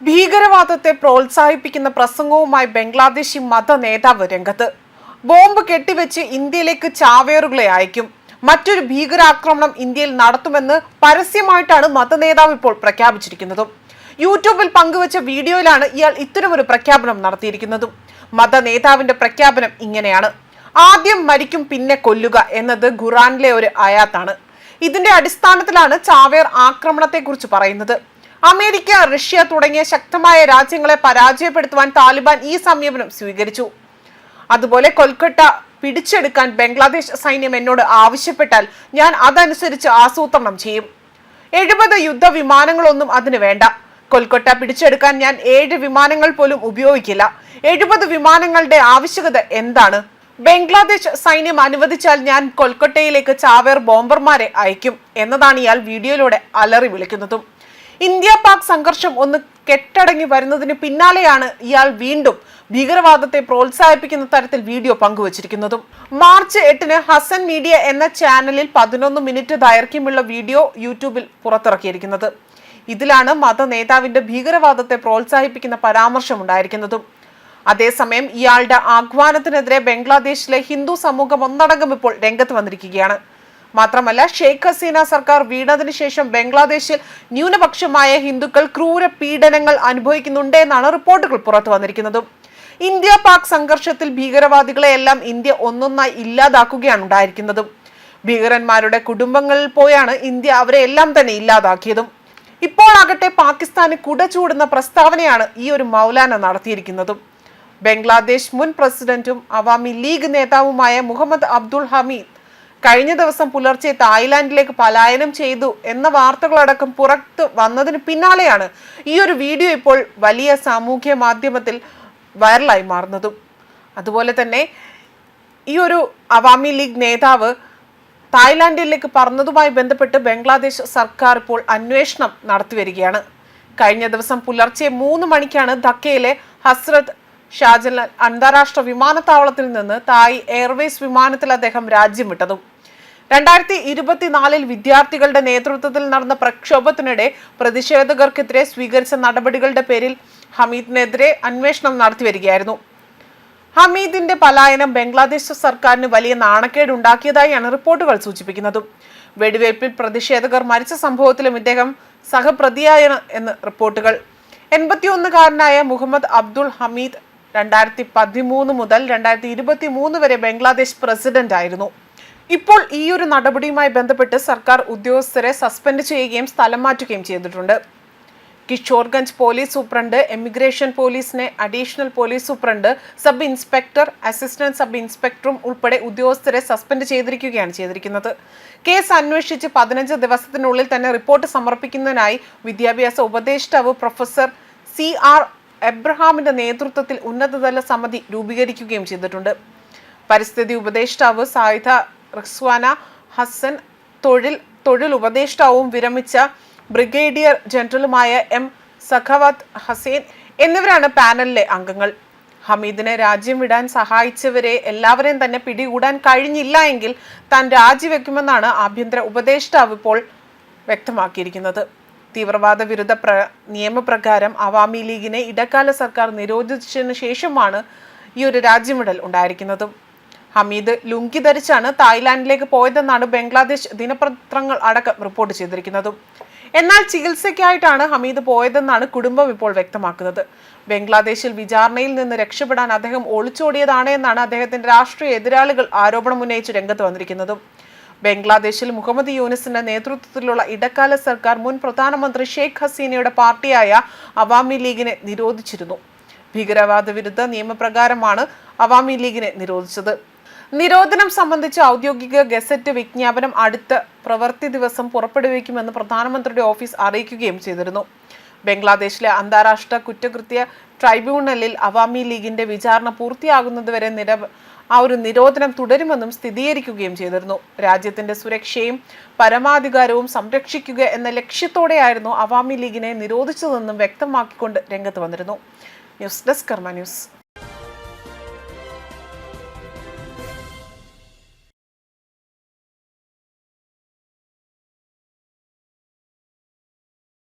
ഭീകരവാദത്തെ പ്രോത്സാഹിപ്പിക്കുന്ന പ്രസംഗവുമായി ബംഗ്ലാദേശി മത നേതാവ് രംഗത്ത്. ബോംബ് കെട്ടിവെച്ച് ഇന്ത്യയിലേക്ക് ചാവേറുകളെ അയക്കും, മറ്റൊരു ഭീകരാക്രമണം ഇന്ത്യയിൽ നടത്തുമെന്ന് പരസ്യമായിട്ടാണ് മത നേതാവ് ഇപ്പോൾ പ്രഖ്യാപിച്ചിരിക്കുന്നതും. യൂട്യൂബിൽ പങ്കുവച്ച വീഡിയോയിലാണ് ഇയാൾ ഇത്തരമൊരു പ്രഖ്യാപനം നടത്തിയിരിക്കുന്നതും. മത നേതാവിന്റെ പ്രഖ്യാപനം ഇങ്ങനെയാണ്: ആദ്യം മരിക്കും പിന്നെ കൊല്ലുക എന്നത് ഖുറാനിലെ ഒരു ആയാത്താണ്. ഇതിന്റെ അടിസ്ഥാനത്തിലാണ് ചാവേർ ആക്രമണത്തെക്കുറിച്ച് പറയുന്നത്. അമേരിക്ക, റഷ്യ തുടങ്ങിയ ശക്തമായ രാജ്യങ്ങളെ പരാജയപ്പെടുത്തുവാൻ താലിബാൻ ഈ സമീപനം സ്വീകരിച്ചു. അതുപോലെ കൊൽക്കത്ത പിടിച്ചെടുക്കാൻ ബംഗ്ലാദേശ് സൈന്യം എന്നോട് ആവശ്യപ്പെട്ടാൽ ഞാൻ അതനുസരിച്ച് ആസൂത്രണം ചെയ്യും. 70 യുദ്ധവിമാനങ്ങളൊന്നും അതിന് വേണ്ട. കൊൽക്കത്ത പിടിച്ചെടുക്കാൻ ഞാൻ 7 വിമാനങ്ങൾ പോലും ഉപയോഗിക്കില്ല. 70 വിമാനങ്ങളുടെ ആവശ്യകത എന്താണ്? ബംഗ്ലാദേശ് സൈന്യം അനുവദിച്ചാൽ ഞാൻ കൊൽക്കത്തയിലേക്ക് ചാവേർ ബോംബർമാരെ അയക്കും എന്നതാണ് ഇയാൾ വീഡിയോയിലൂടെ അലറി വിളിക്കുന്നതും. ഇന്ത്യ പാക് സംഘർഷം ഒന്ന് കെട്ടടങ്ങി വരുന്നതിന് പിന്നാലെയാണ് ഇയാൾ വീണ്ടും ഭീകരവാദത്തെ പ്രോത്സാഹിപ്പിക്കുന്ന തരത്തിൽ വീഡിയോ പങ്കുവച്ചിരിക്കുന്നതും. മാർച്ച് 8-ന് ഹസൻ മീഡിയ എന്ന ചാനലിൽ 11 മിനിറ്റ് ദൈർഘ്യമുള്ള വീഡിയോ യൂട്യൂബിൽ പുറത്തിറക്കിയിരിക്കുന്നത്. ഇതിലാണ് മത നേതാവിന്റെ ഭീകരവാദത്തെ പ്രോത്സാഹിപ്പിക്കുന്ന പരാമർശം ഉണ്ടായിരിക്കുന്നതും. അതേസമയം ഇയാളുടെ ആഹ്വാനത്തിനെതിരെ ബംഗ്ലാദേശിലെ ഹിന്ദു സമൂഹം ഒന്നടങ്കം ഇപ്പോൾ രംഗത്ത് വന്നിരിക്കുകയാണ്. മാത്രമല്ല, ഷെയ്ഖ് ഹസീന സർക്കാർ വീണതിനു ശേഷം ബംഗ്ലാദേശിൽ ന്യൂനപക്ഷമായ ഹിന്ദുക്കൾ ക്രൂര പീഡനങ്ങൾ അനുഭവിക്കുന്നുണ്ട് എന്നാണ് റിപ്പോർട്ടുകൾ പുറത്തു വന്നിരിക്കുന്നതും. ഇന്ത്യ പാക് സംഘർഷത്തിൽ ഭീകരവാദികളെ എല്ലാം ഇന്ത്യ ഒന്നൊന്നായി ഇല്ലാതാക്കുകയാണ് ഉണ്ടായിരിക്കുന്നതും. ഭീകരന്മാരുടെ കുടുംബങ്ങളിൽ പോയാണ് ഇന്ത്യ അവരെ എല്ലാം തന്നെ ഇല്ലാതാക്കിയതും. ഇപ്പോൾ ആകട്ടെ പാകിസ്ഥാന് കുട ചൂടുന്ന പ്രസ്താവനയാണ് ഈ ഒരു മൗലാന നടത്തിയിരിക്കുന്നതും. ബംഗ്ലാദേശ് മുൻ പ്രസിഡന്റും അവാമി ലീഗ് നേതാവുമായ മുഹമ്മദ് അബ്ദുൾ ഹമീദ് കഴിഞ്ഞ ദിവസം പുലർച്ചെ തായ്ലാന്റിലേക്ക് പലായനം ചെയ്തു എന്ന വാർത്തകളടക്കം പുറത്ത് വന്നതിന് പിന്നാലെയാണ് ഈ ഒരു വീഡിയോ ഇപ്പോൾ വലിയ സാമൂഹ്യ മാധ്യമത്തിൽ വൈറലായി മാറുന്നതും. അതുപോലെ തന്നെ ഈ ഒരു അവാമി ലീഗ് നേതാവ് തായ്ലാന്റിലേക്ക് പറന്നതുമായി ബന്ധപ്പെട്ട് ബംഗ്ലാദേശ് സർക്കാർ ഇപ്പോൾ അന്വേഷണം നടത്തിവരികയാണ്. കഴിഞ്ഞ ദിവസം പുലർച്ചെ 3 മണിക്കാണ് ധക്കയിലെ ഹസ്രത്ത് ഷാജലാൽ അന്താരാഷ്ട്ര വിമാനത്താവളത്തിൽ നിന്ന് തായ് എയർവേസ് വിമാനത്തിൽ അദ്ദേഹം രാജ്യം വിട്ടതും. 2024-ൽ വിദ്യാർത്ഥികളുടെ നേതൃത്വത്തിൽ നടന്ന പ്രക്ഷോഭത്തിനിടെ പ്രതിഷേധകർക്കെതിരെ സ്വീകരിച്ച നടപടികളുടെ പേരിൽ ഹമീദിനെതിരെ അന്വേഷണം നടത്തിവരികയായിരുന്നു. ഹമീദിന്റെ പലായനം ബംഗ്ലാദേശ് സർക്കാരിന് വലിയ നാണക്കേട് ഉണ്ടാക്കിയതായാണ് റിപ്പോർട്ടുകൾ സൂചിപ്പിക്കുന്നതും. വെടിവയ്പിൽ പ്രതിഷേധകർ മരിച്ച സംഭവത്തിലും ഇദ്ദേഹം സഹപ്രതിയാണ് എന്ന് റിപ്പോർട്ടുകൾ. 81-കാരനായ മുഹമ്മദ് അബ്ദുൾ ഹമീദ് 2013 മുതൽ 2023 വരെ ബംഗ്ലാദേശ് പ്രസിഡന്റ് ആയിരുന്നു. ഇപ്പോൾ ഈ ഒരു നടപടിയുമായി ബന്ധപ്പെട്ട് സർക്കാർ ഉദ്യോഗസ്ഥരെ സസ്പെൻഡ് ചെയ്യുകയും സ്ഥലം മാറ്റുകയും ചെയ്തിട്ടുണ്ട്. കിഷോർഗഞ്ച് പോലീസ് സൂപ്രണ്ട്, എമിഗ്രേഷൻ പോലീസിനെ additional police superintendent, sub inspector, assistant sub ഇൻസ്പെക്ടറും ഉൾപ്പെടെ ഉദ്യോഗസ്ഥരെ സസ്പെൻഡ് ചെയ്തിരിക്കുന്നത്. കേസ് അന്വേഷിച്ച് 15 ദിവസത്തിനുള്ളിൽ തന്നെ റിപ്പോർട്ട് സമർപ്പിക്കുന്നതിനായി വിദ്യാഭ്യാസ ഉപദേഷ്ടാവ് പ്രൊഫസർ CR എബ്രഹാമിന്റെ നേതൃത്വത്തിൽ ഉന്നതതല സമിതി രൂപീകരിക്കുകയും ചെയ്തിട്ടുണ്ട്. പരിസ്ഥിതി ഉപദേഷ്ടാവ് സായിദ റിസ്വാന ഹസൻ, തൊഴിൽ ഉപദേഷ്ടാവും വിരമിച്ച ബ്രിഗേഡിയർ ജനറലുമായ M സഖാവത്ത് ഹസൈൻ എന്നിവരാണ് പാനലിലെ അംഗങ്ങൾ. ഹമീദിനെ രാജ്യം വിടാൻ സഹായിച്ചവരെ എല്ലാവരെയും തന്നെ പിടികൂടാൻ കഴിഞ്ഞില്ല എങ്കിൽ താൻ രാജിവെക്കുമെന്നാണ് ആഭ്യന്തര ഉപദേഷ്ടാവ് ഇപ്പോൾ വ്യക്തമാക്കിയിരിക്കുന്നത്. തീവ്രവാദ വിരുദ്ധ നിയമപ്രകാരം അവാമി ലീഗിനെ ഇടക്കാല സർക്കാർ നിരോധിച്ചതിന് ശേഷമാണ് ഈ ഒരു രാജ്യവിടൽ ഉണ്ടായിരിക്കുന്നതും. ഹമീദ് ലുങ്കി ധരിച്ചാണ് തായ്ലാന്റിലേക്ക് പോയതെന്നാണ് ബംഗ്ലാദേശ് ദിനപത്രങ്ങൾ അടക്കം റിപ്പോർട്ട് ചെയ്തിരിക്കുന്നതും. എന്നാൽ ചികിത്സയ്ക്കായിട്ടാണ് ഹമീദ് പോയതെന്നാണ് കുടുംബം ഇപ്പോൾ വ്യക്തമാക്കുന്നത്. ബംഗ്ലാദേശിൽ വിചാരണയിൽ നിന്ന് രക്ഷപ്പെടാൻ അദ്ദേഹം ഒളിച്ചോടിയതാണ് എന്നാണ് അദ്ദേഹത്തിന്റെ രാഷ്ട്രീയ എതിരാളികൾ ആരോപണം ഉന്നയിച്ച് രംഗത്ത് വന്നിരിക്കുന്നതും. ബംഗ്ലാദേശിൽ മുഹമ്മദ് യൂനിസിന്റെ നേതൃത്വത്തിലുള്ള ഇടക്കാല സർക്കാർ മുൻ പ്രധാനമന്ത്രി ഷെയ്ഖ് ഹസീനയുടെ പാർട്ടിയായ അവാമി ലീഗിനെ നിരോധിച്ചിരുന്നു. ഭീകരവാദ വിരുദ്ധ നിയമപ്രകാരമാണ് അവാമി ലീഗിനെ നിരോധിച്ചത്. നിരോധനം സംബന്ധിച്ച് ഔദ്യോഗിക ഗസറ്റ് വിജ്ഞാപനം അടുത്ത പ്രവൃത്തി ദിവസം പുറപ്പെടുവിക്കുമെന്ന് പ്രധാനമന്ത്രിയുടെ ഓഫീസ് അറിയിക്കുകയും ചെയ്തിരുന്നു. ബംഗ്ലാദേശിലെ അന്താരാഷ്ട്ര കുറ്റകൃത്യ ട്രൈബ്യൂണലിൽ അവാമി ലീഗിന്റെ വിചാരണ പൂർത്തിയാകുന്നതുവരെ നിരോധനം തുടരുമെന്നും സ്ഥിരീകരിക്കുകയും ചെയ്തിരുന്നു. രാജ്യത്തിന്റെ സുരക്ഷയും പരമാധികാരവും സംരക്ഷിക്കുക എന്ന ലക്ഷ്യത്തോടെയായിരുന്നു അവാമി ലീഗിനെ നിരോധിച്ചതെന്നും വ്യക്തമാക്കിക്കൊണ്ട് രംഗത്ത് വന്നിരുന്നു. ന്യൂസ് ഡെസ്ക് കർമ്മ ന്യൂസ്.